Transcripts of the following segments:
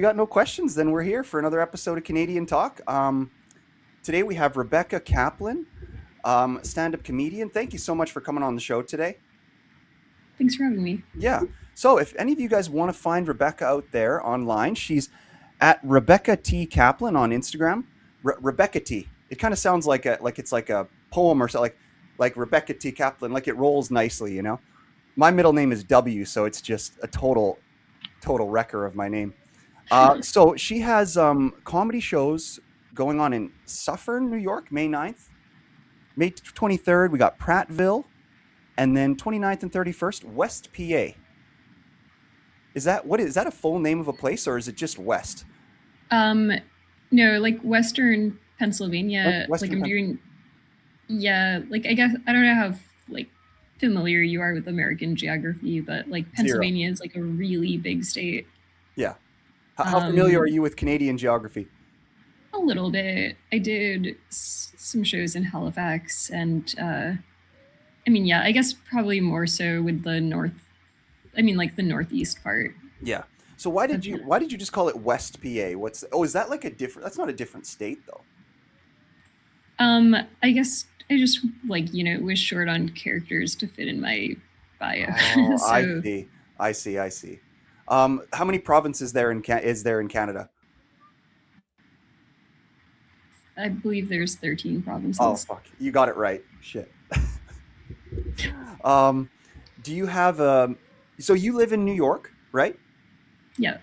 we got no questions, then we're here for another episode of Canadian Talk. Today we have Rebecca Kaplan, stand-up comedian. Thank you so much for coming on the show today. Thanks for having me. Yeah. So if any of you guys want to find Rebecca out there online, she's at Rebecca T Kaplan on Instagram. Rebecca T. It kind of sounds like it's like a poem or something, like Rebecca T Kaplan. Like it rolls nicely, you know. My middle name is W, so it's just a total wrecker of my name. So she has comedy shows going on in Suffern, New York, May 9th. May 23rd, we got Prattville, and then 29th and 31st, West PA. Is that a full name of a place or is it just West? Um, no, like Western Pennsylvania, like Western I'm Pennsylvania. doing, yeah, like I guess I don't know how like familiar you are with American geography, but like Zero. Pennsylvania is like a really big state. Yeah. How familiar are Um, you with Canadian geography? a little bit. I did some shows in Halifax, and I mean, yeah, I guess probably more so with the north. I mean, like the northeast part. Yeah. So why did That's you why did you just call it West PA? Is that like a different that's not a different state though. I guess I just was short on characters to fit in my bio. Oh, I So see. I see. How many provinces is there in Canada? I believe there's 13 Oh provinces. fuck. You got it right. Shit. Um, do you have so you live in New York, right? Yeah.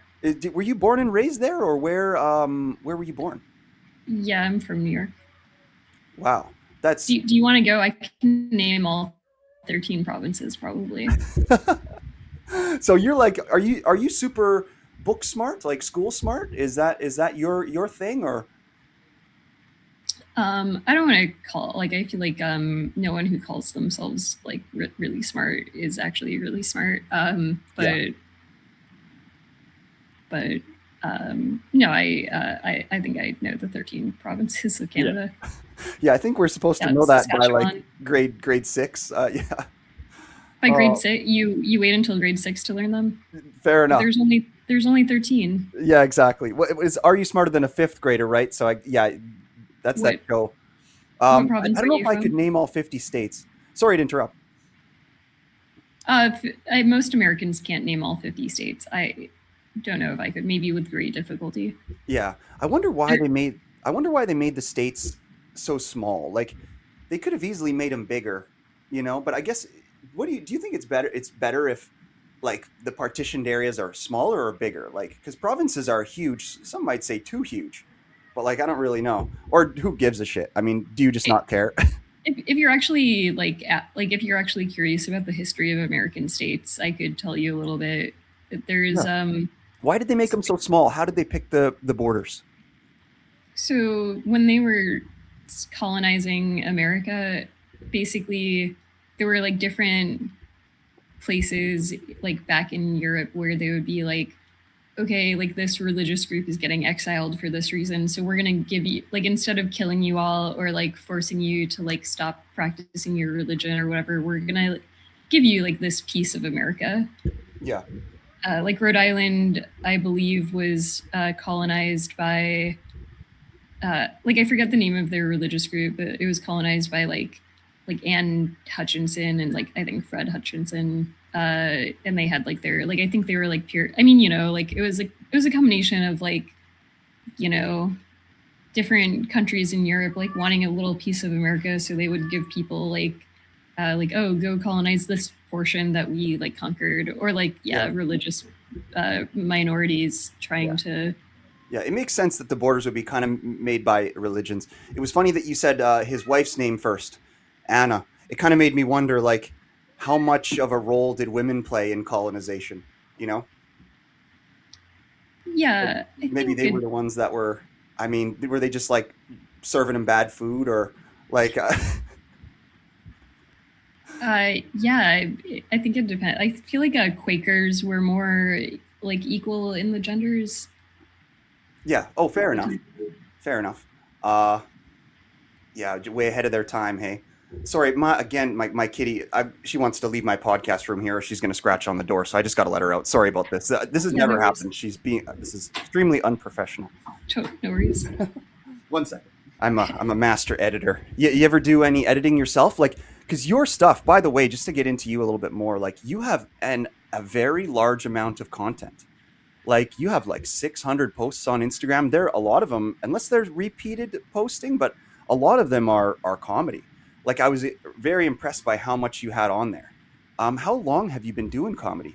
Were you born and raised there or where were you born? Yeah, I'm from New York. Wow. That's Do you want to go? I can name all 13 provinces probably. so you're like are you super book smart, like school smart? Is that your thing or I don't want to call like I feel like no one who calls themselves like really smart is actually really smart. yeah. But no, I think I know the 13 provinces of Yeah. Canada. Yeah, I think we're supposed to Yeah, know that by like Saskatchewan. grade 6. Yeah. By grade Oh, six, you wait until grade six to learn them. fair enough. There's only 13. Yeah, exactly. Are you smarter than a fifth grader, right? Yeah, that's that What show. what I province don't are know if you I could from? name all 50 states. Sorry to interrupt. Most Americans can't name all 50 states. I don't know if I could. Maybe with great difficulty. Yeah. There, I wonder why they made the states so small. Like they could have easily made them bigger, you know, but I guess what do you think it's better if like the partitioned areas are smaller or bigger? Like cuz provinces are huge. Some might say too huge. But like I don't really know. Or who gives a shit? I mean, do you just not care? if you're actually if you're actually curious about the history of American states, I could tell you a little bit. There's Yeah. Why did they make them so small? How did they pick the borders? So when they were colonizing America, basically there were like different places like back in Europe where they would be like, okay, like this religious group is getting exiled for this reason. So we're going to give you, like, instead of killing you all or like forcing you to like stop practicing your religion or whatever, we're going to give you like this piece of America. Yeah. Like Rhode Island, I believe, was colonized by, like, I forget the name of their religious group, but it was colonized by like Anne Hutchinson and like I think Fred Hutchinson, and they had like their like I think they were like pure. I mean, like it was a combination of like you know different countries in Europe like wanting a little piece of America, so they would give people like oh go colonize this portion that we like conquered, or like yeah Yeah. religious minorities Yeah. trying to. Yeah, it makes sense that the borders would be kind of made by religions. It was funny that you said his wife's name first, Anna. It kind of made me wonder, like, how much of a role did women play in colonization? You know, like, Yeah, I maybe think they were it. the ones that were. I mean, were they just like serving him bad food, or like, Yeah, I think it depends. I feel like Quakers were more like equal in the genders. yeah? Oh, fair enough. Fair enough. Uh, yeah, way ahead of their time. Hey. Sorry, my kitty. She wants to leave my podcast room here, or she's going to scratch on the door. So I just got to let her out. Sorry about this. This has Yeah, no never worries. happened. This is extremely unprofessional. No worries. 1 second. I'm a master editor. You ever do any editing yourself? Like, because your stuff, by the way, just to get into you a little bit more, like you have a very large amount of content. Like you have like 600 posts on Instagram. There, a lot of them, unless they're repeated posting, but a lot of them are comedy. Like I was very impressed by how much you had on there. How long have you been doing comedy?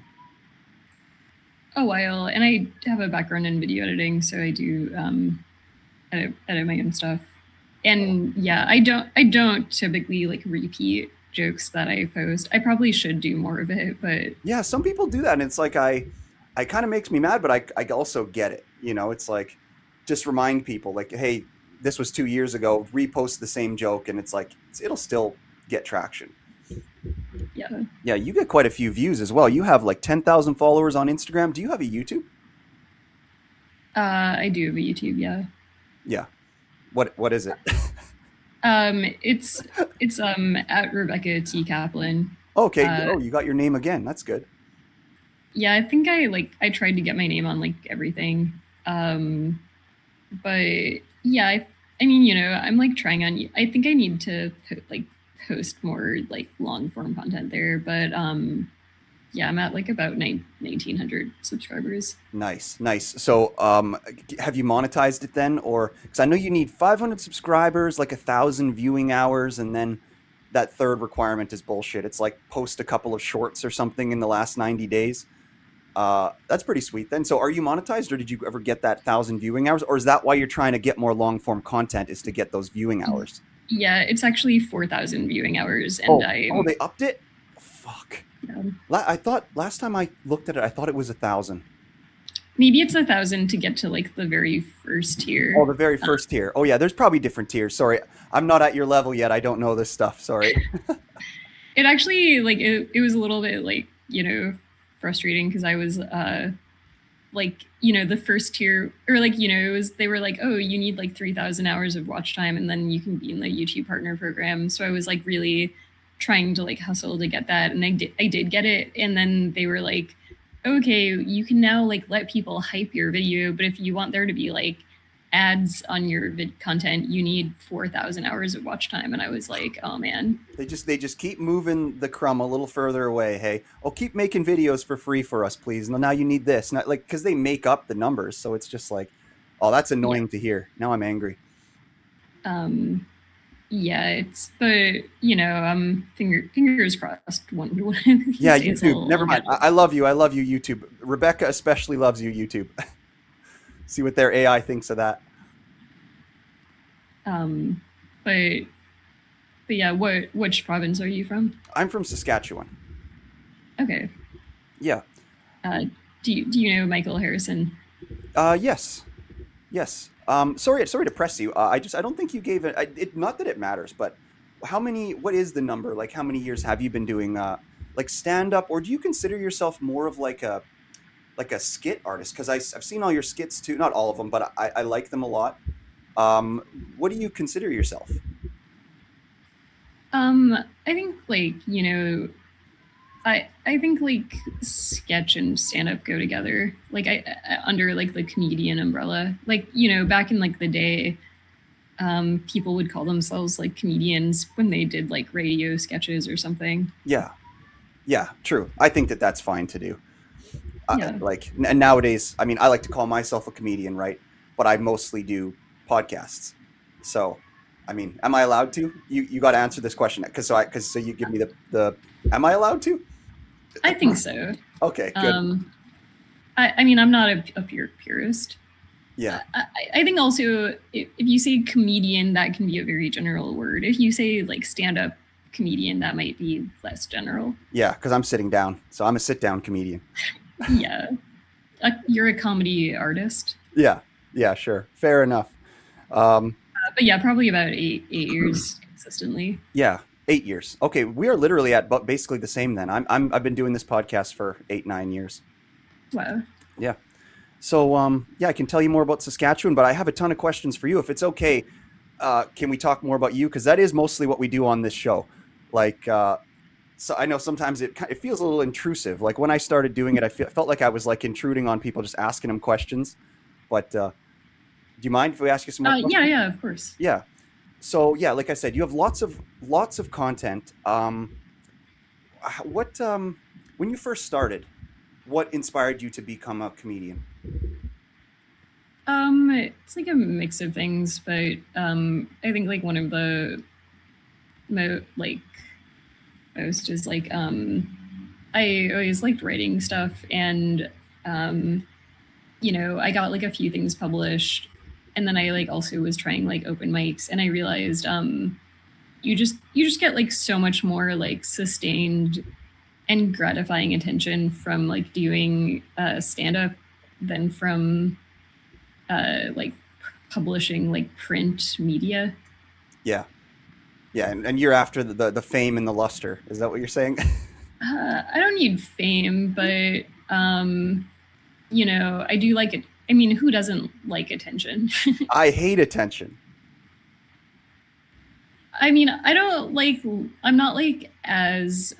A while, and I have a background in video editing, so I do edit my own stuff. And yeah, I don't typically like repeat jokes that I post. I probably should do more of it, but Yeah, some people do that, and it's like I kind of makes me mad, but I also get it. You know, it's like just remind people like, hey, this was 2 years ago. Repost the same joke, and it's like it'll still get traction. yeah, Yeah, you get quite a few views as well. You have like 10,000 followers on Instagram. Do you have a YouTube? I do have a YouTube. Yeah, Yeah. What is it? it's at Rebecca T Kaplan. Okay. Uh, Oh, you got your name again. That's good. yeah, I think I tried to get my name on like everything. Um, but yeah, I mean, I'm like trying on. I think I need to like post more like long form content there. But yeah, I'm at like about 1900 subscribers. Nice, nice. So, have you monetized it then, or because I know you need 500 subscribers, like 1,000 viewing hours, and then that third requirement is bullshit. It's like post a couple of shorts or something in the last 90 days. That's pretty sweet then. So, are you monetized, or did you ever get that 1,000 viewing hours, or is that why you're trying to get more long form content? Is to get those viewing hours? Yeah, it's actually 4,000 viewing hours, and Oh, they upped it. Fuck. um, I thought last time I looked at it, I thought it was 1,000. maybe it's 1,000 to get to like the very first Oh, tier. the very Uh, first tier. Oh, yeah. There's probably different tiers. Sorry, I'm not at your level yet. I don't know this stuff. Sorry. it actually like it was a little bit like frustrating because I was like the first tier, or like it was, they were like, oh, you need like 3,000 hours of watch time and then you can be in the YouTube partner program. So I was like really trying to like hustle to get that, and I did get it. And then they were like, okay, you can now like let people hype your video, but if you want there to be like ads on your content, you need 4,000 hours of watch time. And I was like, oh man. They just keep moving the crumb a little further away. Hey, oh, keep making videos for free for us, please. Now you need this. Not like because they make up the numbers, so it's just like, oh, that's Yeah. annoying to hear. Now I'm angry. um yeah, it's, but fingers crossed one he Yeah, stays, YouTube. Never I'll mind. get I love you. I love you, YouTube. Rebecca especially loves you, YouTube. See what their AI thinks of that. um but yeah, which province are you from? I'm from Saskatchewan. Okay. Yeah. uh do you know Michael Harrison? Yes. Yes. Sorry to press you. I don't think you gave it. Not that it matters, but how many? What is the number? Like, how many years have you been doing like stand up, or do you consider yourself more of like a skit artist? Because I've seen all your skits too. Not all of them, but I like them a lot. What do you consider yourself? I think like I think like sketch and stand up go together. Like under like the comedian umbrella. Like back in like the day, people would call themselves like comedians when they did like radio sketches or something. Yeah. Yeah. True. I think that that's fine to do. Yeah. And nowadays, I mean, I like to call myself a comedian, right? But I mostly do podcasts. So, I mean, am I allowed to? You got to answer this question because so you give me the. Am I allowed to? I think so. Okay, good. Um, I mean, I'm not a purist. Yeah, I think also if you say comedian, that can be a very general word. If you say like stand up comedian, that might be less general. yeah, because I'm sitting down, so I'm a sit down comedian. Yeah. You're a comedy artist. Yeah, yeah, sure, fair enough. Um, But yeah, probably about eight years consistently. yeah, 8 years. Okay, we are literally at basically the same then. I've been doing this podcast for 8 9 years. Wow. Yeah. So yeah, I can tell you more about Saskatchewan, but I have a ton of questions for you if it's okay. Can we talk more about you? Because that is mostly what we do on this show. Like, so I know sometimes it feels a little intrusive. Like when I started doing it, felt like I was like intruding on people, just asking them questions. But do you mind if we ask you some more Yeah, questions? yeah, of course. Yeah. So yeah, like I said, you have lots of content. What when you first started, what inspired you to become a comedian? It's like a mix of things, but I think like one of the like most is like I always liked writing stuff, and um I got like a few things published, and then I like also was trying like open mics, and I realized you just get like so much more like sustained and gratifying attention from like doing stand up than from like publishing like print media. Yeah, yeah, and you're after the fame and the luster. Is that what you're saying? I don't need fame, but I do like it. I mean, who doesn't like attention? I hate attention. I mean, I don't like. I'm not like as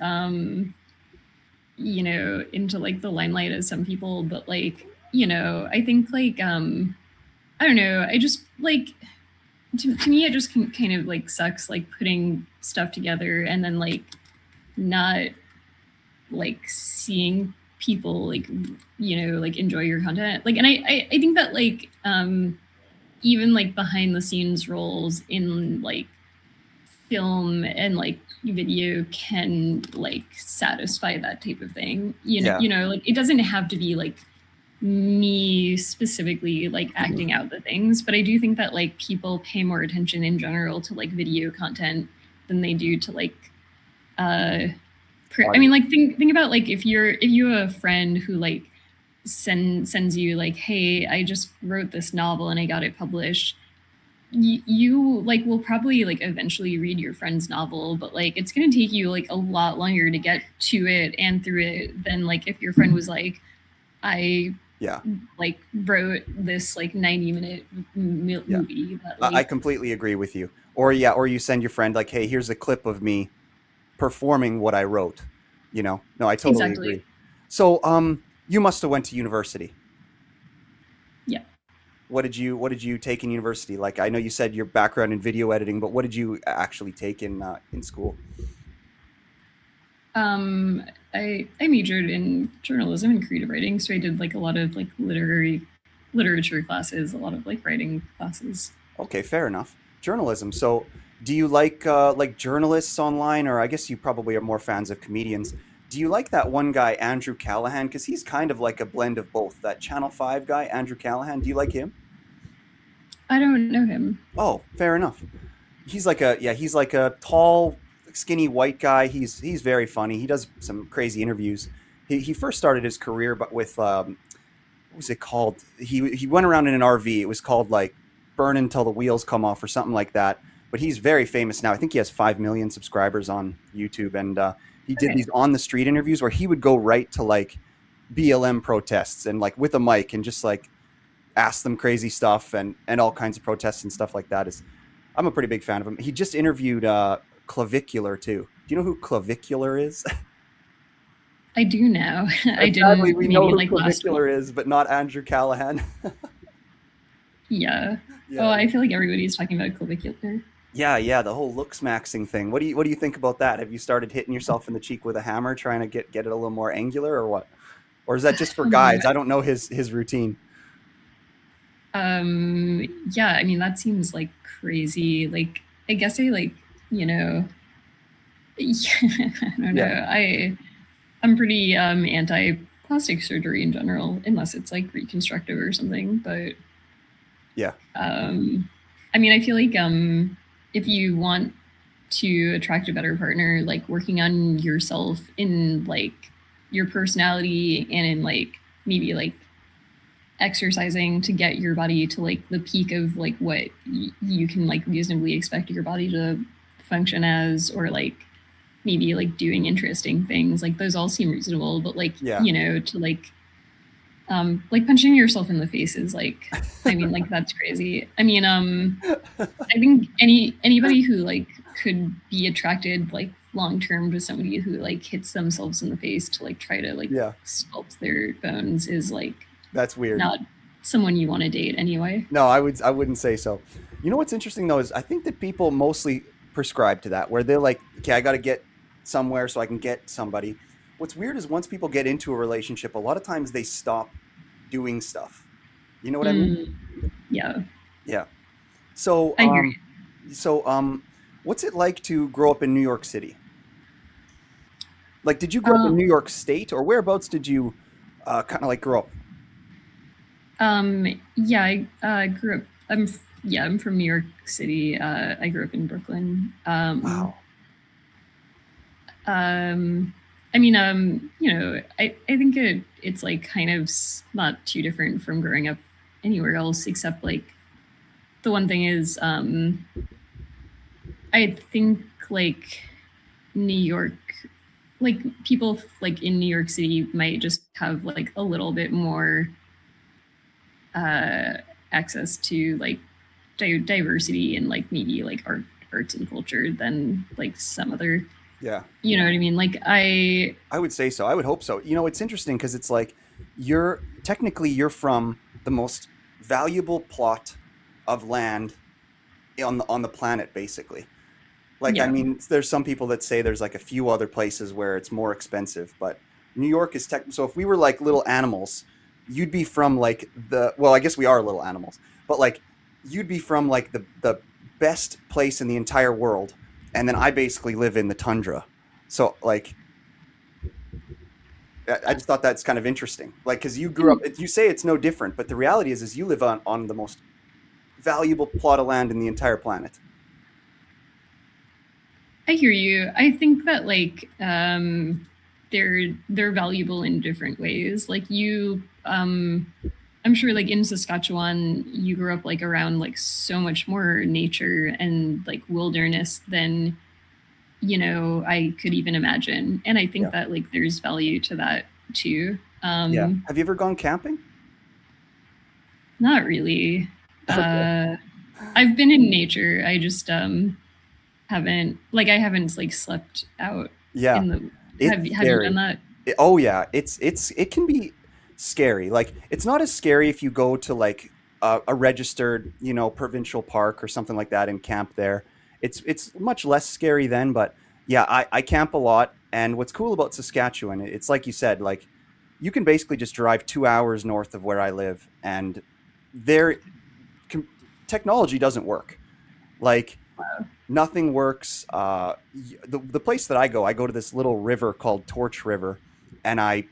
into like the limelight as some people, but like I think like I don't know. I just like to me it just kind of like sucks like putting stuff together and then like not like seeing people like like enjoy your content, like, and I think that like even like behind the scenes roles in like film and like video can like satisfy that type of thing, Yeah, like it doesn't have to be like me specifically like acting out the things, but I do think that like people pay more attention in general to like video content than they do to like uh I mean, audio. like think about like if you have a friend who like sends you like, hey, I just wrote this novel and I got it published. You like will probably like eventually read your friend's novel, but like it's gonna take you like a lot longer to get to it and through it than like if your friend was like, I Yeah, like wrote this like 90-minute yeah. movie that I like completely agree with you. Or yeah, or you send your friend like, "Hey, here's a clip of me performing what I wrote." No, I totally exactly. agree. So, you must have went to university. Yeah. What did you take in university? Like, I know you said your background in video editing, but what did you actually take in school? Um, I majored in journalism and creative writing, so I did like a lot of like literature classes, a lot of like writing classes. Okay, fair enough. Journalism. So, do you like journalists online, or I guess you probably are more fans of comedians? Do you like that one guy, Andrew Callahan? Because he's kind of like a blend of both. That Channel Five guy, Andrew Callahan. Do you like him? I don't know him. Oh, fair enough. He's like a tall, skinny white guy. He's very funny. He does some crazy interviews. He first started his career, but with what was it called? He went around in an RV. It was called like "Burn Until the Wheels Come Off" or something like that. But he's very famous now. I think he has 5 million subscribers on YouTube, and he did Okay. these on the street interviews where he would go right to like BLM protests and like with a mic and just like ask them crazy stuff and all kinds of protests and stuff like that. Is I'm a pretty big fan of him. He just interviewed Clavicular too. Do you know who Clavicular is? I do now. I Sadly, didn't we know maybe who like last week. Clavicular is, but not Andrew Callahan. Yeah. Oh, Yeah, I feel like everybody's talking about clavicular. yeah. The whole looks maxing thing. What do you think about that? Have you started hitting yourself in the cheek with a hammer, trying to get it a little more angular, or what? Or is that just for Um, guys? I don't know his routine. yeah, I mean that seems like crazy. Like I guess I like, you know, I don't Yeah, know. I'm pretty anti plastic surgery in general, unless it's like reconstructive or something. But yeah, I mean, I feel like if you want to attract a better partner, like working on yourself in like your personality and in like maybe like exercising to get your body to like the peak of like what you can like reasonably expect your body to function as, or like maybe like doing interesting things, like those all seem reasonable, but like yeah. to like punching yourself in the face is like, I mean, like that's crazy. I mean I think anybody who like could be attracted like long term to somebody who like hits themselves in the face to like try to like Yeah, sculpt their bones is like that's weird. not someone you want to date anyway. No, I wouldn't say so. You know what's interesting though is I think that people mostly prescribe to that, where they're like, okay, I got to get somewhere so I can get somebody. What's weird is once people get into a relationship, a lot of times they stop doing stuff. You know what I mean? Mm, yeah, Yeah. So, I hear so what's it like to grow up in New York City? Like, did you you. grow up in New York State, or whereabouts did you kind of like grow up? Yeah, I grew up. Yeah, I'm from New York City. I grew up in Brooklyn. Wow. Um, you know, I think it's like kind of not too different from growing up anywhere else, except like the one thing is, I think like New York, like people like in New York City might just have like a little bit more uh, access to like diversity and like maybe like arts and culture than like some other, Yeah. you know what I mean? Like I I would say so. I would hope so. You know, it's interesting because it's like you're from the most valuable plot of land on the planet, basically. Like, I yeah. mean, there's some people that say there's like a few other places where it's more expensive, but New York is tech. So if we were like little animals, you'd be from like well, I guess we are little animals, but like you'd be from like the best place in the entire world, and then I basically live in the tundra. So like I just thought that's kind of interesting. Like, because you grew up, you say it's no different, but the reality is you live on the most valuable plot of land in the entire planet. I hear you. I think that like they're valuable in different ways. Like you I'm sure like in Saskatchewan you grew up like around like so much more nature and like wilderness than you know I could even imagine. And I think Yeah. that like there's value to that too. Yeah. Have you ever gone camping? Not really. Okay. Uh I've been in nature. I just haven't like I haven't like slept out Yeah. in the It's have you done scary. that? Oh yeah, it can be scary. Like it's not as scary if you go to like a registered, provincial park or something like that and camp there. It's much less scary then, but yeah, I camp a lot. And what's cool about Saskatchewan, it's like you said, like you can basically just drive 2 hours north of where I live, and there com- technology doesn't work. Like nothing works. The place that I go to this little river called Torch River, and I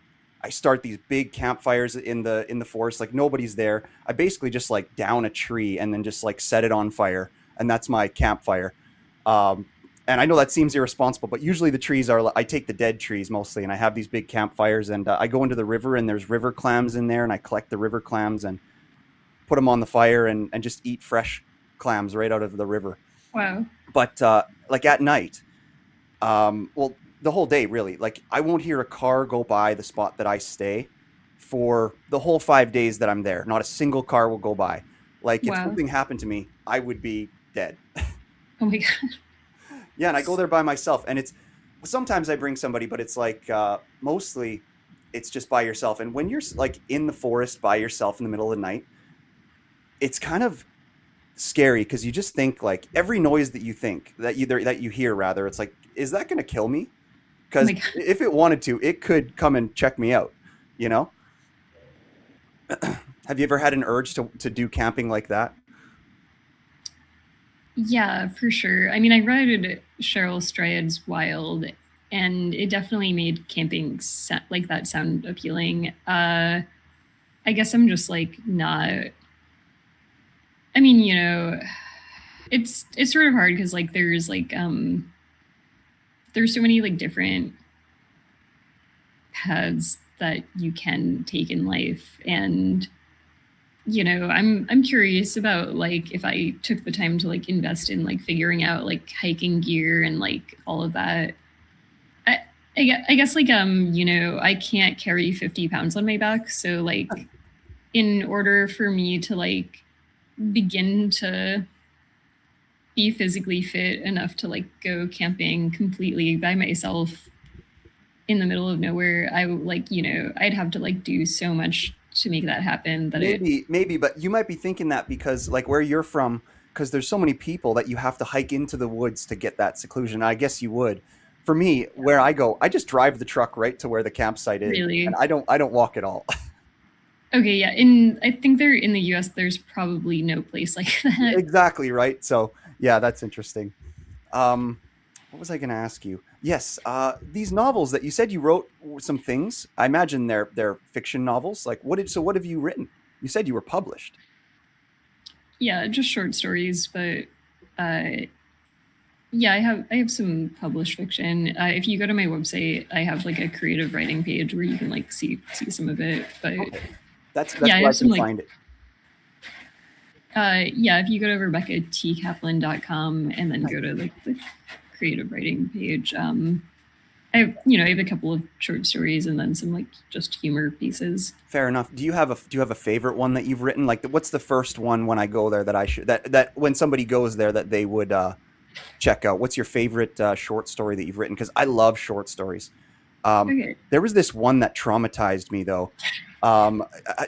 start these big campfires in the forest. Like nobody's there. I basically just like down a tree and then just like set it on fire, and that's my campfire. Um, and I know that seems irresponsible, but usually the trees are. I take the dead trees mostly, and I have these big campfires, and I go into the river, and there's river clams in there, and I collect the river clams and put them on the fire and just eat fresh clams right out of the river. Wow. But like at night, well, the whole day really, like I won't hear a car go by the spot that I stay for the whole 5 days that I'm there. Not a single car will go by. Like if Wow. something happened to me, I would be dead. Oh my god. Yeah, and I go there by myself, and it's sometimes I bring somebody, but it's like mostly it's just by yourself. And when you're like in the forest by yourself in the middle of the night, it's kind of scary because you just think like every noise that you think that you hear rather, it's like, is that going to kill me? Oh Because my god. if it wanted to, it could come and check me out. You know? Have you ever had an urge to do camping like that? Yeah, for sure. I mean, I read Cheryl Strayed's Wild, and it definitely made camping like that sound appealing. I guess I'm just like not. I mean, you know, it's sort of hard because like there's so many like different paths that you can take in life, and you know I'm curious about like if I took the time to like invest in like figuring out like hiking gear and like all of that. i I guess like you know I can't carry 50 pounds on my back, so like in order for me to like begin to be physically fit enough to like go camping completely by myself in the middle of nowhere. I like, I'd have to like do so much to make that happen that it Maybe, but you might be thinking that because like where you're from, because there's so many people that you have to hike into the woods to get that seclusion. I guess you would. For me, where I go, I just drive the truck right to where the campsite is, and really. I don't walk at all. Okay, yeah. In I think they're in the US there's probably no place like that. Exactly right. So yeah, that's interesting. Um, what was I going to ask you? Yes, these novels that you said you wrote some things. I imagine they're fiction novels. Like what have you written? You said you were published. Yeah, just short stories, but uh yeah, I have some published fiction. If you go to my website, I have like a creative writing page where you can like see some of it. But Okay, that's yeah, I where I have some can like find it. yeah, if you go to RebeccaTKaplan.com and then go to like the creative writing page, I have a couple of short stories and then some like just humor pieces. Fair enough. Do you have a favorite one that you've written? Like, what's the first one when I go there that I should that when somebody goes there that they would check out? What's your favorite short story that you've written? Because I love short stories. Um, Okay. there was this one that traumatized me though.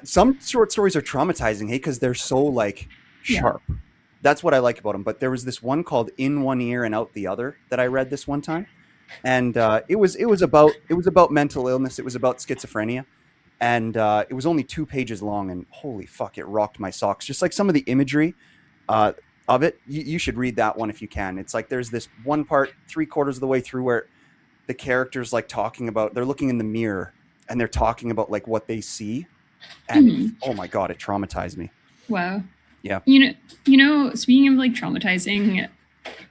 Some short stories are traumatizing, hey, because they're so like Yeah. sharp. That's what I like about them. But there was this one called "In One Ear and Out the Other" that I read this one time, and it was about mental illness. It was about schizophrenia, and it was only 2 pages long. And holy fuck, it rocked my socks. Just like some of the imagery uh, of it, you should read that one if you can. It's like there's this one part, 3/4 of the way through, where the characters like talking about they're looking in the mirror and they're talking about like what they see, and Mhm. oh my god, it traumatized me. Wow. Yeah. You know, speaking of like traumatizing,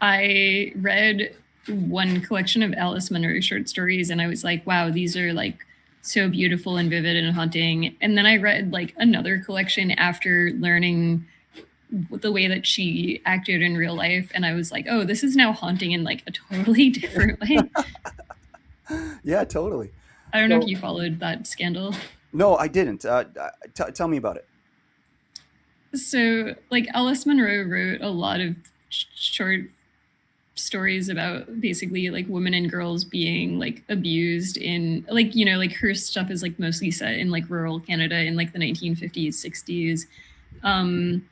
I read one collection of Alice Munro short stories and I was like, wow, these are like so beautiful and vivid and haunting. And then I read like another collection after learning the way that she acted in real life and I was like, oh, this is now haunting in like a totally different way. Yeah, totally. I don't know if So you followed that scandal. no, I didn't. Tell me about it. So, like Alice Munro wrote a lot of short stories about basically like women and girls being like abused in like like her stuff is like mostly set in like rural Canada in like the 1950s 60s. um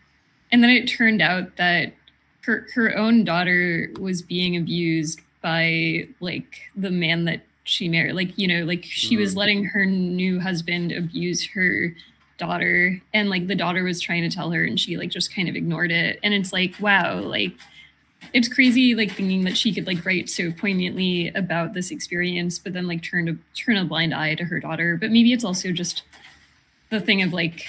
and then it turned out that her own daughter was being abused by like the man that she married, like like she was Mm. letting her new husband abuse her daughter and like the daughter was trying to tell her and she like just kind of ignored it and it's like wow, like it's crazy like thinking that she could like write so poignantly about this experience but then like turn a blind eye to her daughter. But maybe it's also just the thing of like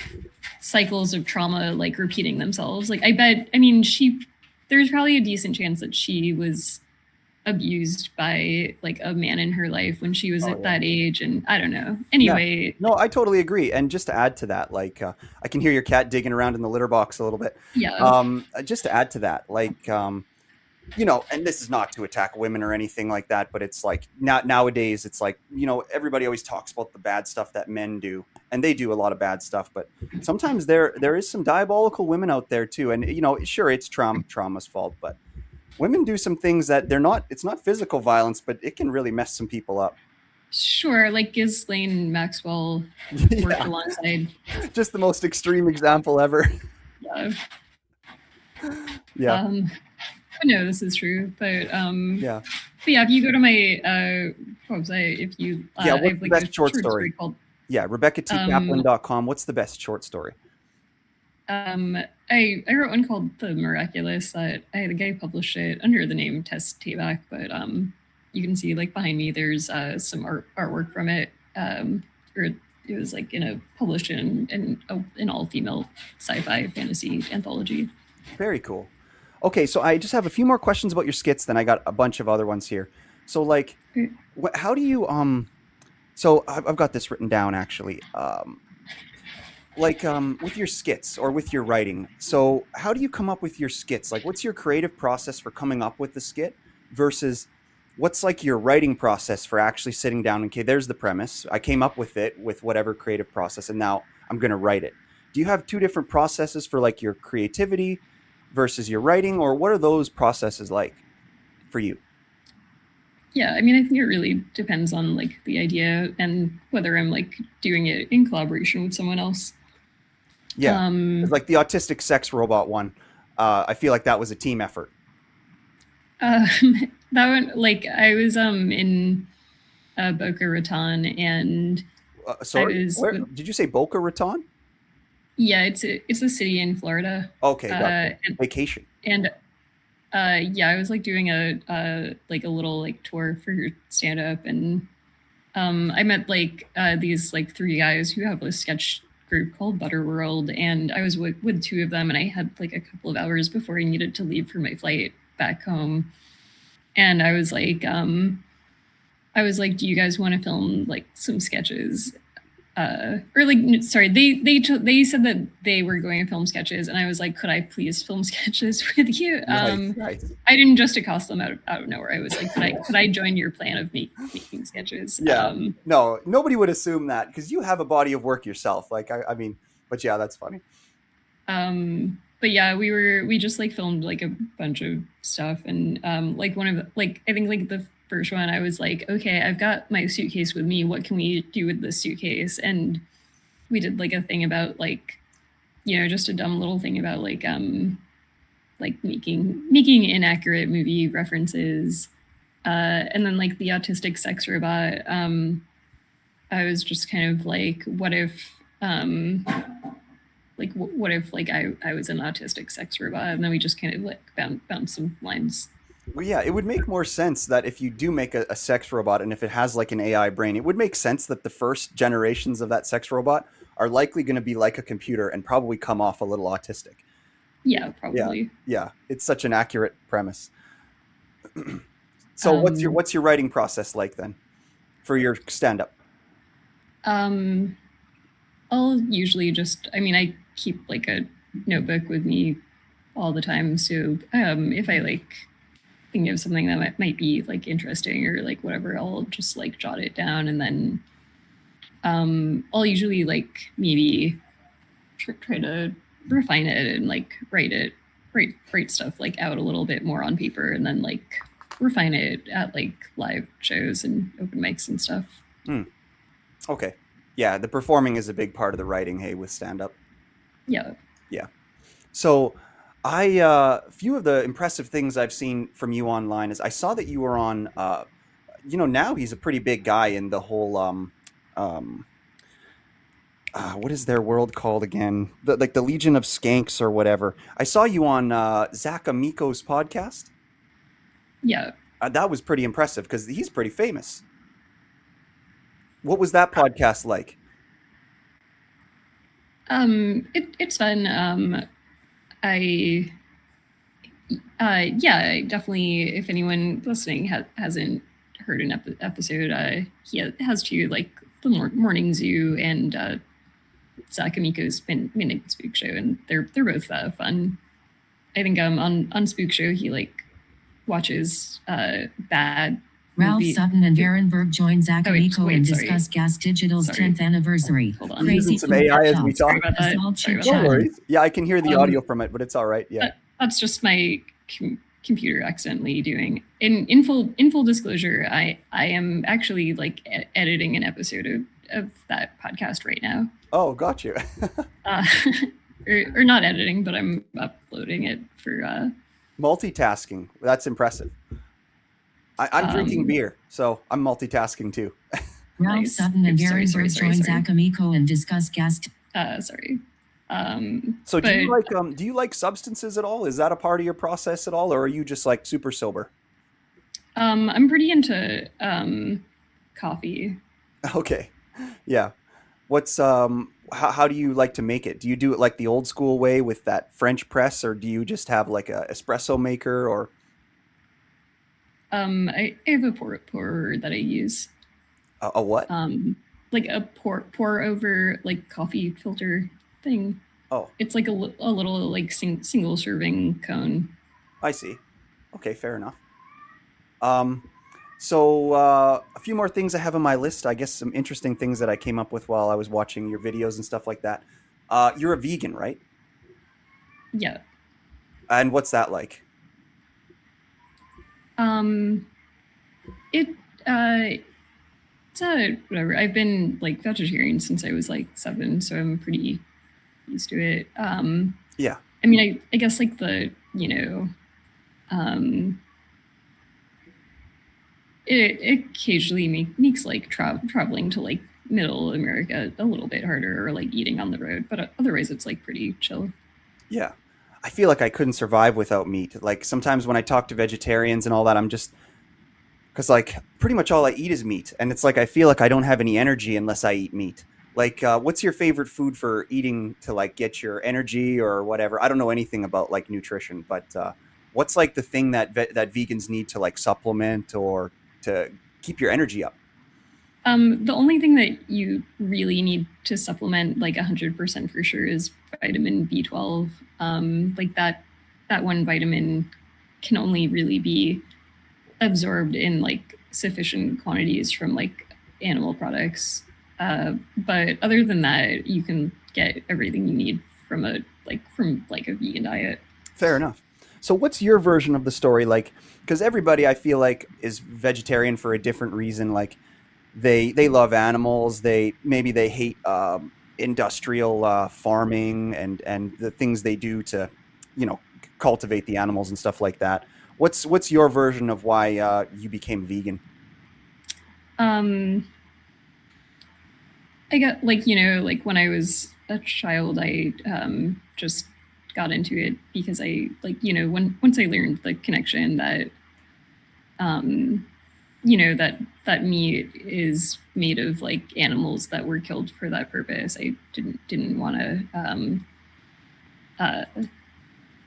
cycles of trauma like repeating themselves. Like I mean she there's probably a decent chance that she was abused by like a man in her life when she was Oh at yeah. that age and I don't know. Yeah. Anyway, No, I totally agree. And just to add to that, like I can hear your cat digging around in the litter box a little bit. yeah. Just to add to that, like and this is not to attack women or anything like that, but it's like nowadays it's like, everybody always talks about the bad stuff that men do, and they do a lot of bad stuff, but sometimes there is some diabolical women out there too. And sure, it's trauma's fault, but women do some things that it's not physical violence, but it can really mess some people up. Sure, like Ghislaine Maxwell worked Yeah, alongside. just the most extreme example ever. Yeah. Yeah, Um, but no, this is true. yeah, But yeah, if you go to my website, if you yeah. I What's have the like a best short short story? story called Yeah, um RebeccaTKaplan.com. What's the best short story? um I wrote one called The Miraculous that I had a guy publish it under the name Tess Tabak, but you can see like behind me there's some artwork from it. Or it was like in a published in an all female sci-fi fantasy anthology. Very cool. Okay, so I just have a few more questions about your skits. Then I got a bunch of other ones here. So, like, how do you So I've got this written down actually. Like with your skits or with your writing. So how do you come up with your skits? Like, what's your creative process for coming up with the skit versus what's like your writing process for actually sitting down? Okay, there's the premise. I came up with it with whatever creative process, and now I'm going to write it. Do you have two different processes for like your creativity? versus your writing, or what are those processes like for you? Yeah, I mean, I think it really depends on like the idea and whether I'm like doing it in collaboration with someone else. Yeah, Um, like the autistic sex robot one. I feel like that was a team effort. uh, that one, like I was in Boca Raton, and I Sorry, was where with, did you say Boca Raton? yeah, it's a city in Florida, Okay, gotcha. and Vacation. and yeah, I was like doing a like a little like tour for stand up, and I met like these like three guys who have a sketch group called Butterworld, and I was with two of them, and I had like a couple of hours before I needed to leave for my flight back home, and I was like, do you guys want to film like some sketches? Or like, sorry, they said that they were going to film sketches, and I was like, could I please film sketches with you? Nice, nice. I didn't just accost them out of nowhere. I was like, could I join your plan of making sketches? Yeah, no, nobody would assume that because you have a body of work yourself. Like, I mean, but yeah, that's funny. But yeah, we just like filmed like a bunch of stuff, and like one of like I think like the first one I was like, okay, I've got my suitcase with me, what can we do with this suitcase? And we did like a thing about like, you know, just a dumb little thing about like making inaccurate movie references. And then like the autistic sex robot, I was just kind of like, what if what if like I was an autistic sex robot, and then we just kind of like bounce some lines. Well, yeah, it would make more sense that if you do make a sex robot and if it has like an AI brain, it would make sense that the first generations of that sex robot are likely going to be like a computer and probably come off a little autistic. Yeah, Yeah, probably. yeah, it's such an accurate premise. So um what's your writing process like then for your stand up? um I'll usually just, I mean, I keep like a notebook with me all the time, so if I like think of something that might be like interesting or like whatever, I'll just like jot it down, and then I'll usually like maybe try to refine it and like write stuff like out a little bit more on paper, and then like refine it at like live shows and open mics and stuff. Hmm. Okay. Yeah, the performing is a big part of the writing, hey, with stand up. Yeah. Yeah. So I a few of the impressive things I've seen from you online is I saw that you were on now he's a pretty big guy in the whole um what is their world called again? Like the Legion of Skanks or whatever. I saw you on Zach Amico's podcast. Yeah. That was pretty impressive because he's pretty famous. What was that podcast like? It's fun. I Yeah, definitely. If anyone listening hasn't heard an episode, he has two like the Morning Zoo and Sakamiko's Midnight Spook Show, and they're both fun. I think on Spook Show he like watches bad Ralph movie. Sutton and Aaron Berg join Zach Amico and sorry. discuss Gas Digital's Sorry. 10th anniversary. Hold on. Using Crazy some AI as we Sorry talk. about that. Small Sorry about chit No that. worries. Yeah, I can hear the Um, audio from it, but it's all right. Yeah. That's just my computer accidentally doing. In full disclosure, I am actually like editing an episode of that podcast right now. Oh, got you. Uh, or not editing, but I'm uploading it for. Multitasking. That's impressive. I'm drinking beer, so I'm multitasking too. Ralph Nice. Sutton and Oops, Aaron sorry, Berg sorry, join sorry. Zach Amico and discuss gas. Sorry. So But do you like substances at all? Is that a part of your process at all, or are you just like super sober? I'm pretty into coffee. Okay. Yeah. What's how do you like to make it? Do you do it like the old school way with that French press, or do you just have like a espresso maker or I have a pourer that I use. a what? Like a pour over like coffee filter thing. Oh, It's like a little like single serving cone. I see. Okay, fair enough. Um, so a few more things I have on my list. I guess some interesting things that I came up with while I was watching your videos and stuff like that. You're a vegan, right? Yeah. And what's that like? Um, it it's whatever. I've been like vegetarian since I was like 7, so I'm pretty used to it. Yeah. I mean, I guess like the um, it occasionally makes like traveling to like middle America a little bit harder, or like eating on the road, but otherwise it's like pretty chill. Yeah. I feel like I couldn't survive without meat. Like sometimes when I talk to vegetarians and all that, I'm just because like pretty much all I eat is meat, and it's like I feel like I don't have any energy unless I eat meat. Like, what's your favorite food for eating to like get your energy or whatever? I don't know anything about like nutrition, but what's like the thing that that vegans need to like supplement or to keep your energy up? The only thing that you really need to supplement like 100% for sure is vitamin B12. Like that one vitamin can only really be absorbed in like sufficient quantities from like animal products. But other than that, you can get everything you need from like a vegan diet. Fair enough. So, what's your version of the story like? Because everybody I feel like is vegetarian for a different reason. Like, they love animals. They maybe they hate industrial farming and the things they do to, you know, cultivate the animals and stuff like that. What's your version of why you became vegan? Um, I got like like when I was a child, I just got into it because I like when once I learned the connection that um, that meat is made of like animals that were killed for that purpose. I didn't want to uh,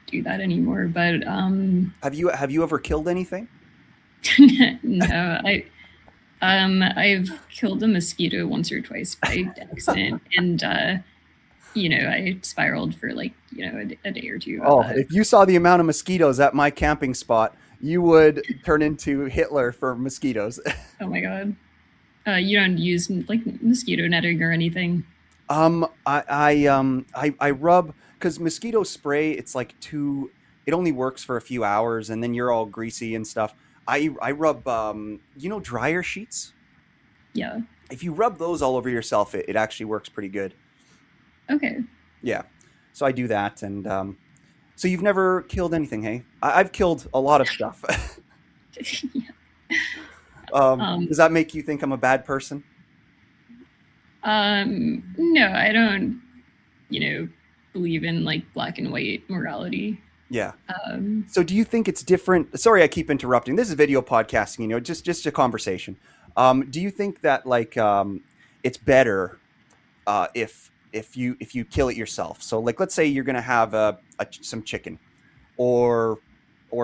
do that anymore. But Have you ever killed anything? no, I've killed a mosquito once or twice by accident, and I spiraled for like a day or two about Oh, that. if you saw the amount of mosquitoes at my camping spot, you would turn into Hitler for mosquitoes. Oh my god. You don't use like mosquito netting or anything. I rub because mosquito spray. It's like too. It only works for a few hours, and then you're all greasy and stuff. I rub dryer sheets. Yeah. If you rub those all over yourself, it actually works pretty good. Okay. Yeah, so I do that, and so you've never killed anything, hey? I've killed a lot of stuff. Yeah. Does that make you think I'm a bad person? No, I don't, you know, believe in like black and white morality. Yeah. Um, So do you think it's different? Sorry, I keep interrupting. This is video podcasting, just a conversation. Do you think that like it's better if you kill it yourself? So like let's say you're gonna have some chicken or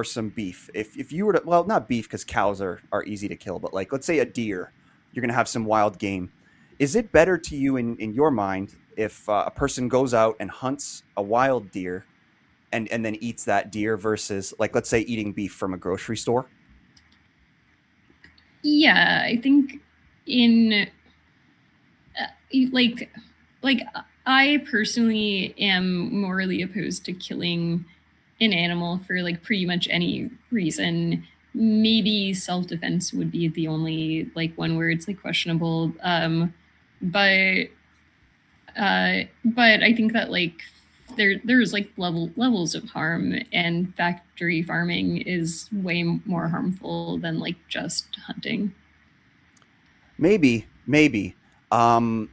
some beef. If you were to, well, not beef because cows are easy to kill, but like let's say a deer, you're gonna have some wild game. Is it better to you in your mind if a person goes out and hunts a wild deer and then eats that deer versus like let's say eating beef from a grocery store? yeah, I think in like like I personally am morally opposed to killing an animal for like pretty much any reason. Maybe self-defense would be the only like one where it's like questionable. But but I think that like there's like levels of harm, and factory farming is way more harmful than like just hunting. Maybe. Um,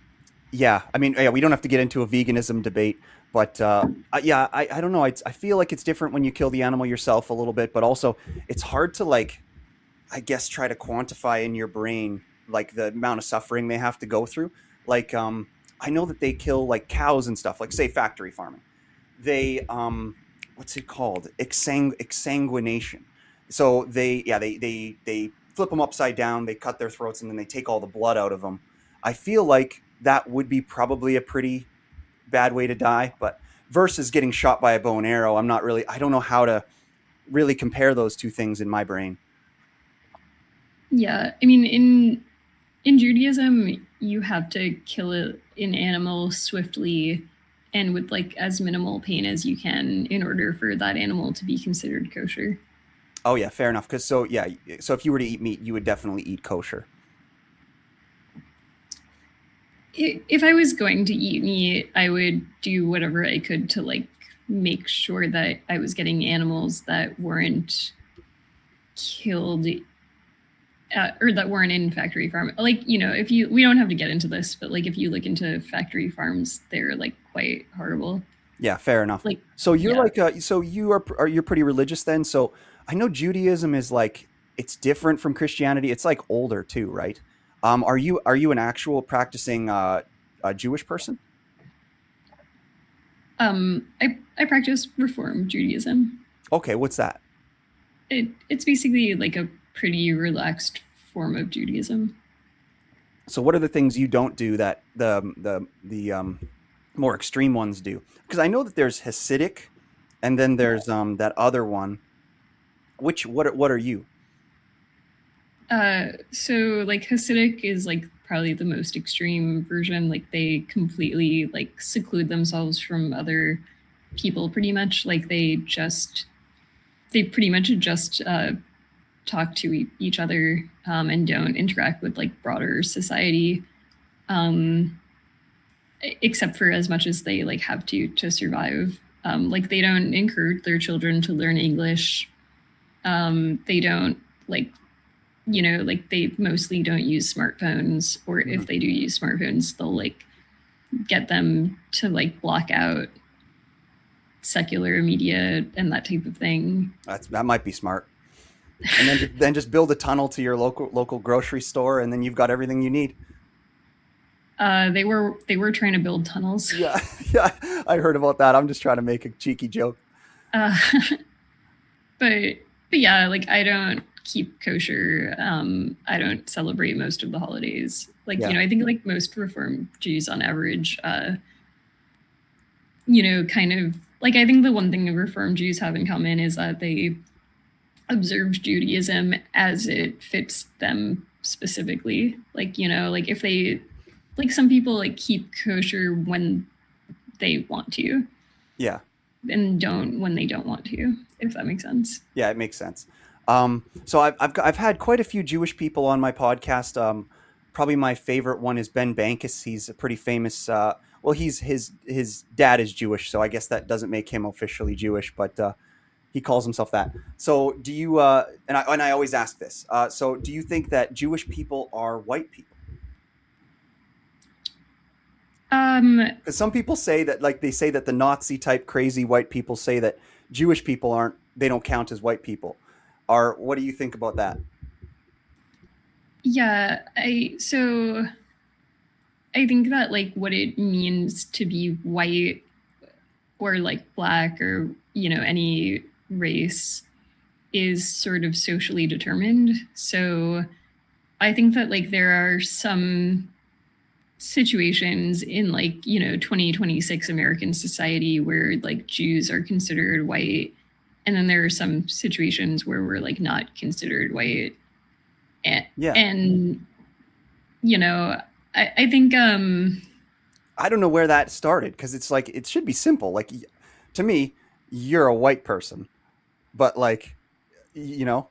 yeah, I mean, yeah, we don't have to get into a veganism debate, but yeah, I don't know. I feel like it's different when you kill the animal yourself a little bit, but also it's hard to like, I guess, try to quantify in your brain like the amount of suffering they have to go through. Like, I know that they kill like cows and stuff, like say factory farming. They what's it called? Exsanguination. So they flip them upside down, they cut their throats, and then they take all the blood out of them. I feel like that would be probably a pretty bad way to die, but versus getting shot by a bow and arrow, I don't know how to really compare those two things in my brain. Yeah, I mean in Judaism you have to kill an animal swiftly and with like as minimal pain as you can in order for that animal to be considered kosher. Oh yeah, fair enough. Because so yeah, so if you were to eat meat, you would definitely eat kosher. If I was going to eat meat, I would do whatever I could to like make sure that I was getting animals that weren't killed or that weren't in factory farm. Like, you know, if you, we don't have to get into this, but like if you look into factory farms, they're like quite horrible. Yeah, fair enough. Like, So you're yeah. like, so you're pretty religious then. So I know Judaism is like it's different from Christianity. It's like older too, right? Are you an actual practicing a Jewish person? I practice Reform Judaism. Okay, what's that? It's basically like a pretty relaxed form of Judaism. So what are the things you don't do that the more extreme ones do? Because I know that there's Hasidic, and then there's that other one. Which what are you? So like Hasidic is like probably the most extreme version. Like they completely like seclude themselves from other people pretty much. Like they pretty much just talk to each other and don't interact with like broader society. Um, except for as much as they like have to survive. Like they don't encourage their children to learn English. They don't like, you know, like they mostly don't use smartphones, or Mhm. if they do use smartphones, they'll like get them to like block out secular media and that type of thing. That might be smart. And then just build a tunnel to your local grocery store, and then you've got everything you need. They were trying to build tunnels. Yeah, yeah, I heard about that. I'm just trying to make a cheeky joke. Uh, but but yeah, like I don't keep kosher. I don't celebrate most of the holidays. Like, you Yeah, know, I think like most Reform Jews on average, you know, kind of like I think the one thing the Reform Jews have in common is that they observe Judaism as it fits them specifically. Like, you know, like if they like some people like keep kosher when they want to yeah, and don't when they don't want to, if that makes sense. yeah. It makes sense. So I've had quite a few Jewish people on my podcast. Probably my favorite one is Ben Bankus. He's a pretty famous. Well, his dad is Jewish, so I guess that doesn't make him officially Jewish, but he calls himself that. So do you? And I always ask this. So do you think that Jewish people are white people? Um, Because some people say that, like they say that the Nazi type crazy white people say that Jewish people aren't, they don't count as white people. Are what do you think about that? yeah, I think that like what it means to be white or like black or, you know, any race is sort of socially determined. So I think that like there are some situations in like, you know, 2026 American society where like Jews are considered white, and then there are some situations where we're like not considered white. and, Yeah, and you know, I think I don't know where that started because it's like it should be simple. Like to me, you're a white person, but like you know,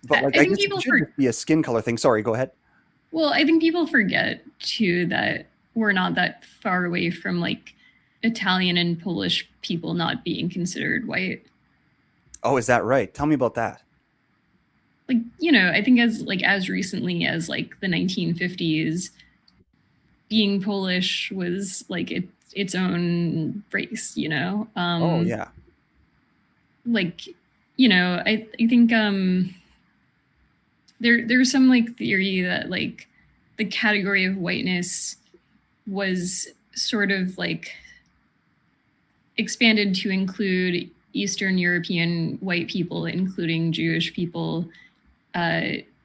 but like I I think guess it people should just be a skin color thing. Sorry, go ahead. well, I think people forget too that we're not that far away from like Italian and Polish people not being considered white. Oh, is that right? Tell me about that. Like, you know, I think as recently as like the 1950s, being Polish was like its own race, you know. Oh yeah, Like, you know, I think there's some like theory that like the category of whiteness was sort of like expanded to include Eastern European white people, including Jewish people, uh,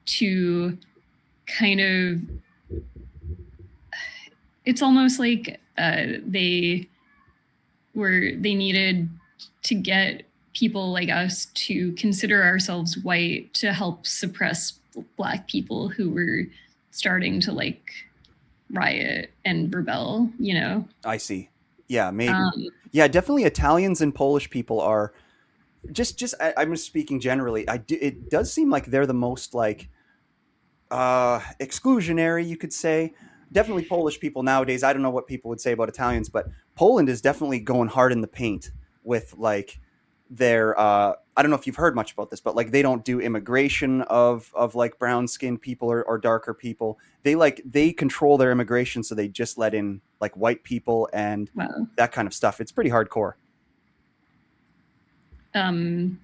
to kind of, it's almost like they needed to get people like us to consider ourselves white to help suppress black people who were starting to like riot and rebel, you know. I see. Yeah, maybe. Um, Yeah, definitely Italians and Polish people are I'm just speaking generally. It does seem like they're the most like exclusionary, you could say. Definitely Polish people nowadays. I don't know what people would say about Italians, but Poland is definitely going hard in the paint with like their I don't know if you've heard much about this, but like they don't do immigration of like brown skinned people or darker people. They control their immigration, so they just let in like white people and wow. that kind of stuff. It's pretty hardcore. Um,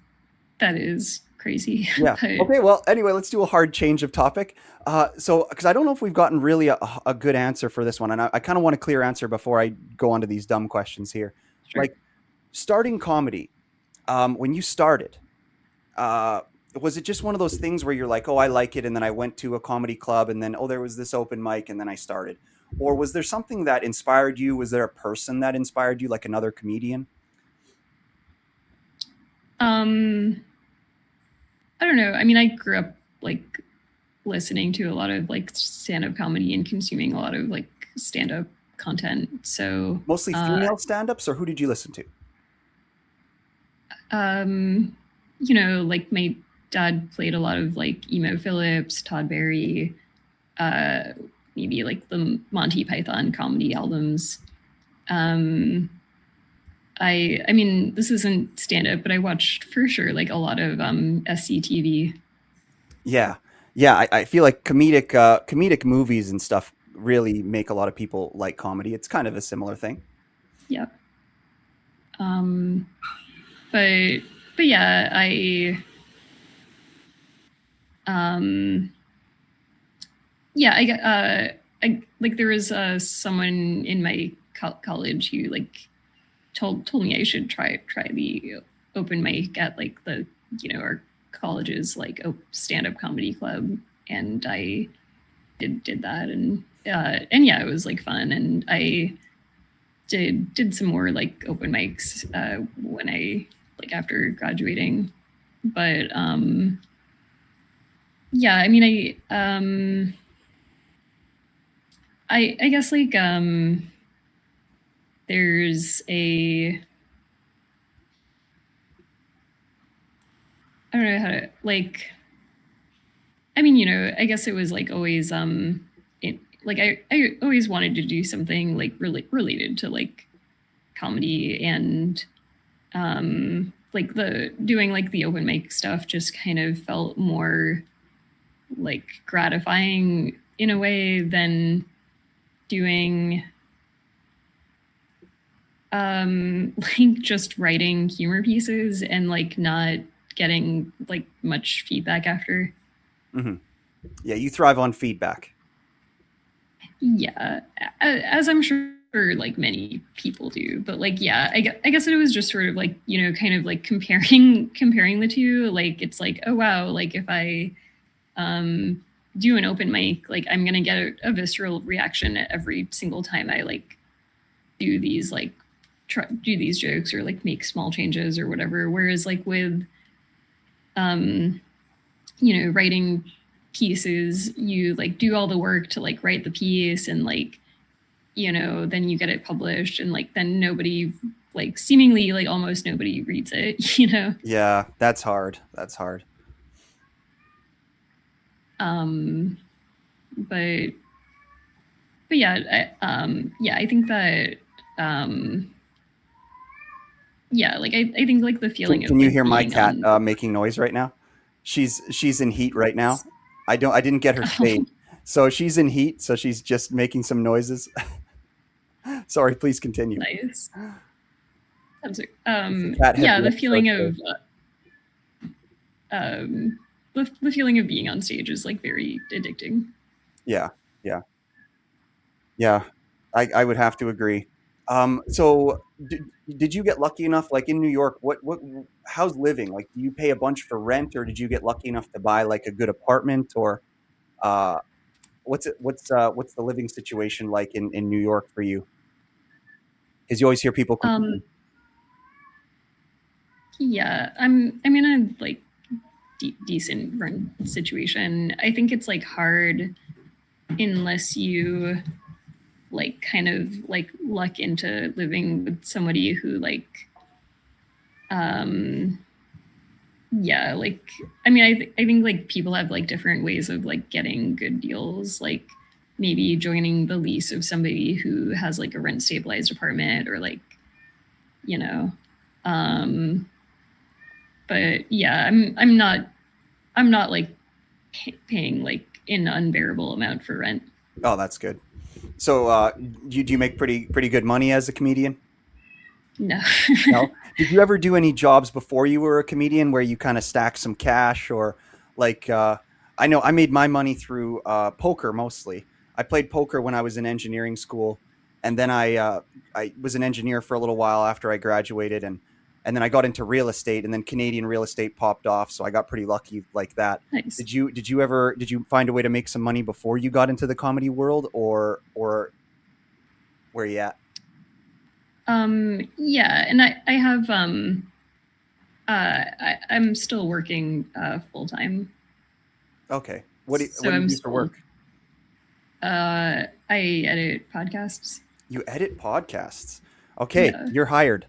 that is crazy. Yeah. But Okay. Well, anyway, let's do a hard change of topic. Because I don't know if we've gotten really a good answer for this one, and I kind of want a clear answer before I go on to these dumb questions here. sure. Like starting comedy, when you started, uh, was it just one of those things where you're like, oh, I like it, and then I went to a comedy club, and then oh, there was this open mic, and then I started, or was there something that inspired you? Was there a person that inspired you, like another comedian? Um, I don't know. I mean, I grew up like listening to a lot of like stand-up comedy and consuming a lot of like stand-up content. So, Mostly female stand-ups, or who did you listen to? um, like my dad played a lot of like Emo Phillips, Todd Barry, uh, maybe like the Monty Python comedy albums. Um, I mean, this isn't stand up, but I watched for sure like a lot of SCTV. Yeah, yeah. I feel like comedic movies and stuff really make a lot of people like comedy. It's kind of a similar thing. Yeah. Um, but but yeah, um yeah, I like there was someone in my college who like told me I should try the open mic at like the our college's like stand up comedy club, and I did that, and yeah, it was like fun, and I did some more like open mics when I like after graduating, but yeah, I mean I guess like there's a I don't know how to like I mean, I guess it was like always like I always wanted to do something like really related to like comedy, and like the doing like the open mic stuff just kind of felt more like gratifying in a way than doing like just writing humor pieces and like not getting like much feedback after. Hmm. Yeah, you thrive on feedback. Yeah, as I'm sure like many people do, but like yeah, I guess it was just sort of like kind of like comparing the two. Like it's like, oh wow, like if I um do an open mic, like I'm gonna get a visceral reaction every single time I like do these like do these jokes or like make small changes or whatever, whereas like with um writing pieces, you like do all the work to like write the piece, and like then you get it published, and like then nobody, like seemingly like almost nobody reads it. Yeah, that's hard. That's hard. um but yeah, yeah, I think that um yeah, like I think like the feeling Can of you like hear my being cat on making noise right now? She's in heat right now. I didn't get her oh, spayed, so she's in heat. So she's just making some noises. Sorry, please continue. nice. That's It's a cat yeah, heavy the episode feeling today. of the feeling of being on stage is like very addicting. Yeah, yeah, yeah. I would have to agree. So did you get lucky enough, like in New York? How's living? Like, do you pay a bunch for rent, or did you get lucky enough to buy like a good apartment, or uh, what's the living situation like in New York for you? Because you always hear people um complain. yeah, I'm in a like decent rent situation. I think it's like hard unless you like kind of like luck into living with somebody who like yeah, like I mean I think like people have like different ways of like getting good deals, like maybe joining the lease of somebody who has like a rent stabilized apartment, or like, you know. um but yeah, I'm not like paying like an unbearable amount for rent. Oh, that's good. So, do you make pretty good money as a comedian? No. No. Did you ever do any jobs before you were a comedian where you kind of stack some cash, or like I know I made my money through poker mostly. I played poker when I was in engineering school, and then I was an engineer for a little while after I graduated, and then I got into real estate, and then Canadian real estate popped off, so I got pretty lucky like that. Nice. Did you find a way to make some money before you got into the comedy world, or where you at? Yeah, and I have I'm still working full time. Okay. So What do you I'm do for still work? I edit podcasts. You edit podcasts. Okay, Yeah. you're hired.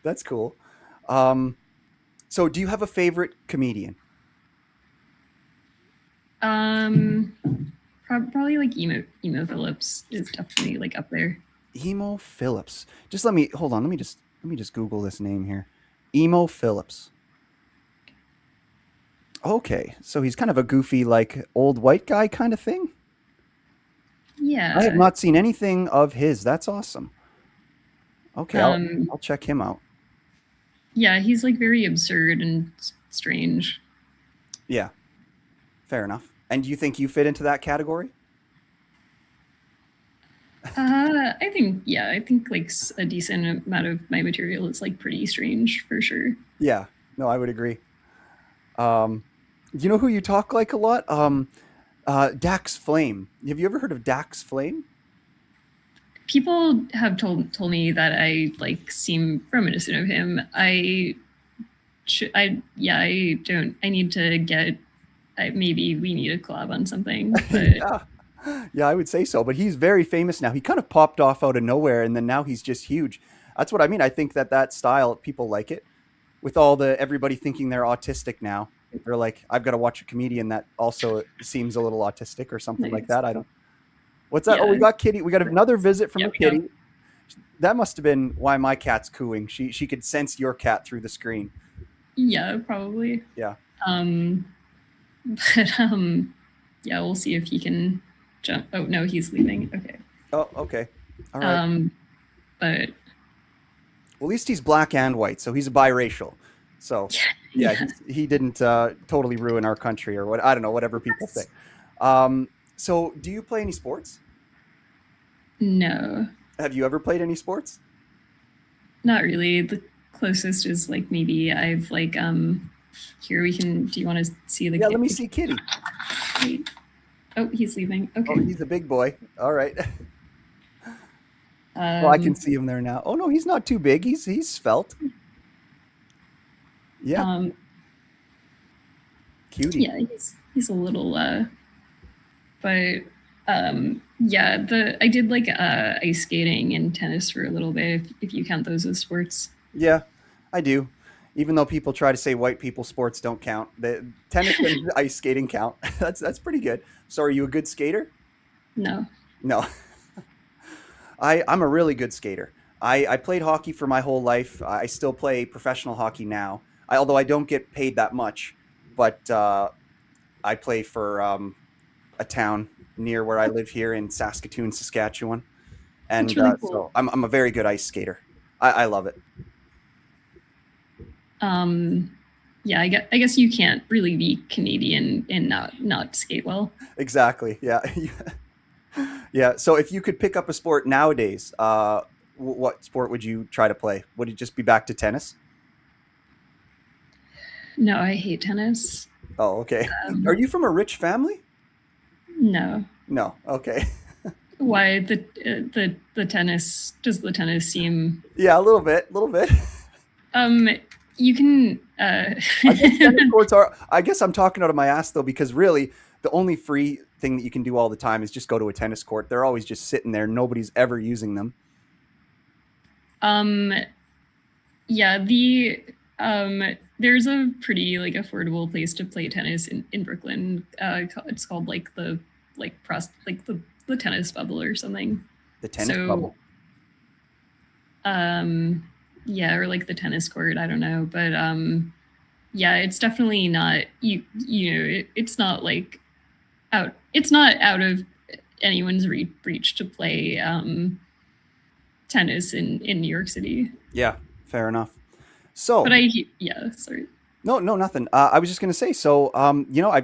That's cool. Um, so do you have a favorite comedian? um Probably like emo Phillips is definitely like up there. Emo Phillips. Just let me hold on. Let me just Google this name here. Emo Phillips. Okay, so he's kind of a goofy, like old white guy kind of thing. I have Yeah. not seen anything of his. That's awesome. Okay, um I'll check him out. yeah, he's like very absurd and strange. Yeah, fair enough. And do you think you fit into that category? I think, yeah, I think like a decent amount of my material is like pretty strange for sure. Yeah, no, I would agree. Um, you know who you talk like a lot? Dax Flame. Have you ever heard of Dax Flame? People have told me that I like seem reminiscent of him. I yeah, I don't. I need to get. Maybe we need a collab on something, but Yeah, yeah, I would say so. But he's very famous now. He kind of popped off out of nowhere, and then now he's just huge. That's what I mean. I think that style, people like it. With all the everybody thinking they're autistic now, they're like, I've got to watch a comedian that also seems a little autistic or something like nice. that. I don't. What's that? Oh, we Yeah, got Kitty. We got another visit from yeah, the we got. kitty. That must have been why my cat's cooing. She could sense your cat through the screen. Yeah, probably. Yeah. Um, but yeah, we'll see if he can jump. Oh no, he's leaving. Okay. Oh, okay. All right. Um, but Well, at least he's black and white, so he's biracial. So, yeah, yeah, he didn't totally ruin our country or what. I don't know, whatever people say. Um, so, do you play any sports? no, Have you ever played any sports? not really. The closest is like maybe I've like here we can. Do you want to see Yeah, let me the see Kitty. wait. Oh, he's leaving. Oh, Okay. he's a big boy. All right. Well, I can Um, see him there now. Oh no, he's not too big. He's svelte. Yeah, um, cutie. yeah, he's a little but yeah, the I did like ice skating and tennis for a little bit, if you count those as sports. Yeah, I do. Even though people try to say white people sports don't count, the tennis and ice skating count. That's pretty good. So, are you a good skater? No. No, I'm a really good skater. I played hockey for my whole life. I still play professional hockey now, although I don't get paid that much. But I play for a town near where I live here in Saskatoon, Saskatchewan, That's and really cool. so I'm a very good ice skater. I love it. um yeah, I guess you can't really be Canadian and not skate well. Exactly. Yeah. Yeah. So if you could pick up a sport nowadays, what sport would you try to play? Would it just be back to tennis? No, I hate tennis. Oh, okay. Are um you from a rich family? no. No. Okay. Why the tennis, does the tennis seem Yeah, a little bit, a little bit. um you can I guess tennis courts are. I guess I'm talking out of my ass though, because really, the only free thing that you can do all the time is just go to a tennis court. They're always just sitting there. Nobody's ever using them. Um, yeah, there's a pretty like affordable place to play tennis in Brooklyn. It's called like the tennis bubble or something. The tennis bubble. Yeah, or like the tennis court. I don't know, but yeah, it's definitely not it's not like out. It's not out of anyone's reach to play tennis in New York City. Yeah, fair enough. So, but yeah, sorry. No, nothing. I was just gonna say. So,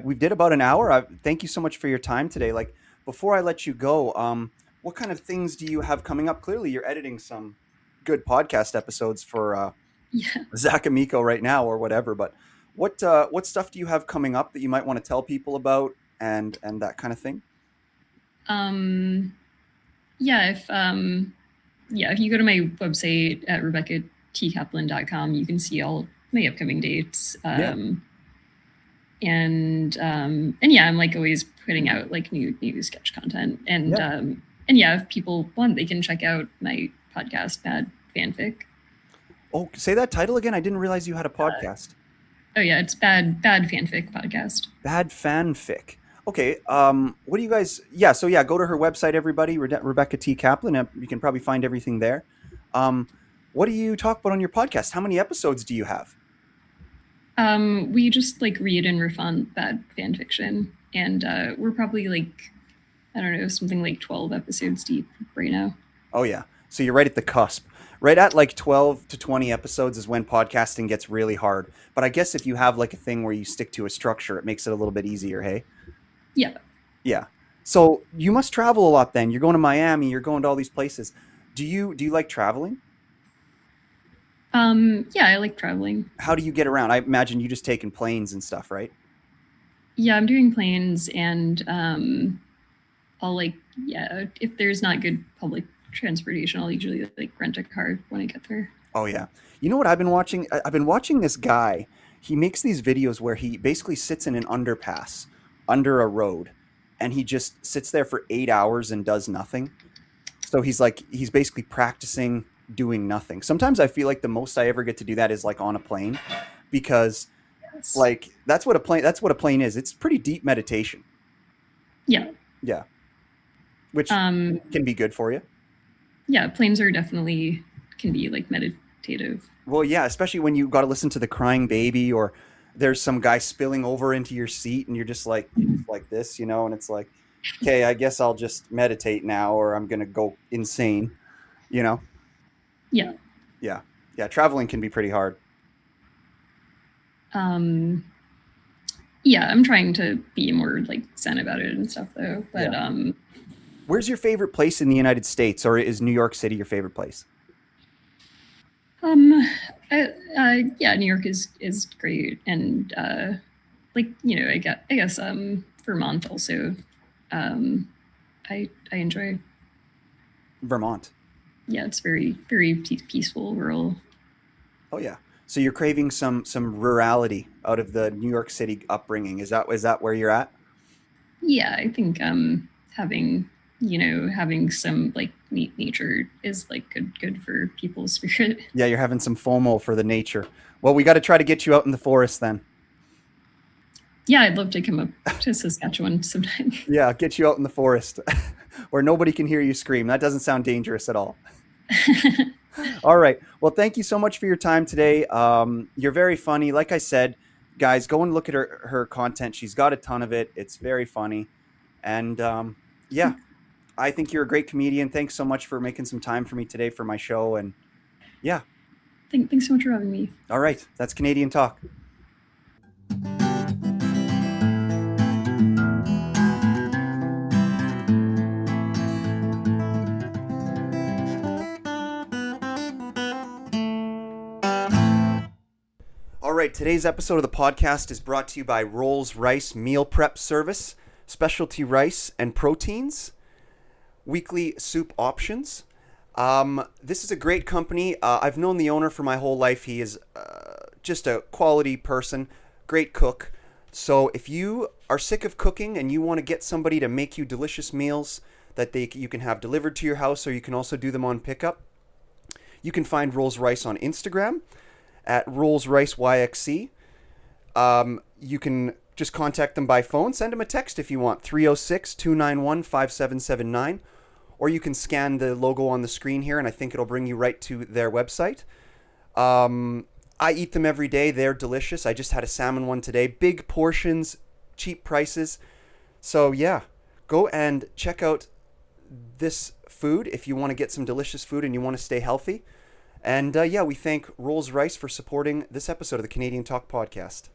we did about an hour. Thank you so much for your time today. Like, before I let you go, what kind of things do you have coming up? Clearly, you're editing some good podcast episodes for Yeah. Zach Amico right now, or whatever. But what stuff do you have coming up that you might want to tell people about, and that kind of thing? Yeah, if you go to my website at RebeccaTKaplan.com, you can see all my upcoming dates. And yeah, I'm like always putting out like new sketch content. And yeah, if people want, they can check out my podcast, Bad Fanfic. Oh, say that title again. I didn't realize you had a podcast. Oh yeah, it's Bad Fanfic podcast. Bad Fanfic. Okay. What do you guys? Yeah. So yeah, go to her website, everybody. Rebecca T. Kaplan. You can probably find everything there. What do you talk about on your podcast? How many episodes do you have? We just like read and riff on bad fan fiction, and we're probably like, I don't know, something like 12 episodes deep right now. Oh yeah. So you're right at the cusp. Right at like 12 to 20 episodes is when podcasting gets really hard. But I guess if you have like a thing where you stick to a structure, it makes it a little bit easier, hey? Yeah. Yeah. So you must travel a lot then. You're going to Miami, you're going to all these places. Do you like traveling? Yeah, I like traveling. How do you get around? I imagine you just taking planes and stuff, right? Yeah, I'm doing planes, and I'll if there's not good public transportation, I'll usually like rent a car when I get there. Oh yeah. You know what I've been watching? I've been watching this guy. He makes these videos where he basically sits in an underpass under a road, and he just sits there for 8 hours and does nothing. So he's basically practicing doing nothing. Sometimes I feel like the most I ever get to do that is like on a plane, because like that's what a plane is. It's pretty deep meditation. Yeah. Yeah. Which can be good for you. Yeah, planes can be like meditative. Well, yeah, especially when you got to listen to the crying baby, or there's some guy spilling over into your seat and you're just like this, and it's like, okay, I guess I'll just meditate now, or I'm going to go insane, Yeah. Yeah. Yeah. Traveling can be pretty hard. Yeah, I'm trying to be more like zen about it and stuff though. But where's your favorite place in the United States, or is New York City your favorite place? Yeah, New York is great, and I guess Vermont also. I enjoy Vermont. Yeah, it's very very peaceful, rural. Oh yeah. So you're craving some rurality out of the New York City upbringing. Is that where you're at? Yeah, I think having some like neat nature is like good for people's spirit. Yeah, you're having some FOMO for the nature. Well, we got to try to get you out in the forest then. Yeah, I'd love to come up to Saskatchewan sometime. Yeah, get you out in the forest where nobody can hear you scream. That doesn't sound dangerous at all. All right. Well, thank you so much for your time today. You're very funny. Like I said, guys, go and look at her content. She's got a ton of it. It's very funny. And yeah, I think you're a great comedian. Thanks so much for making some time for me today for my show. And yeah. Thanks so much for having me. All right. That's Canadian Talk. All right, today's episode of the podcast is brought to you by Rolls Rice Meal Prep Service, specialty rice and proteins, weekly soup options. This is a great company. I've known the owner for my whole life. He is just a quality person, great cook. So if you are sick of cooking and you want to get somebody to make you delicious meals that you can have delivered to your house, or you can also do them on pickup, you can find Rolls Rice on Instagram at Rolls Rice YXC. You can just contact them by phone. Send them a text if you want, 306-291-5779. Or you can scan the logo on the screen here, and I think it'll bring you right to their website. I eat them every day. They're delicious. I just had a salmon one today. Big portions, cheap prices. So yeah, go and check out this food if you want to get some delicious food and you want to stay healthy. And yeah, we thank Rolls Rice for supporting this episode of the Canadian Talk Podcast.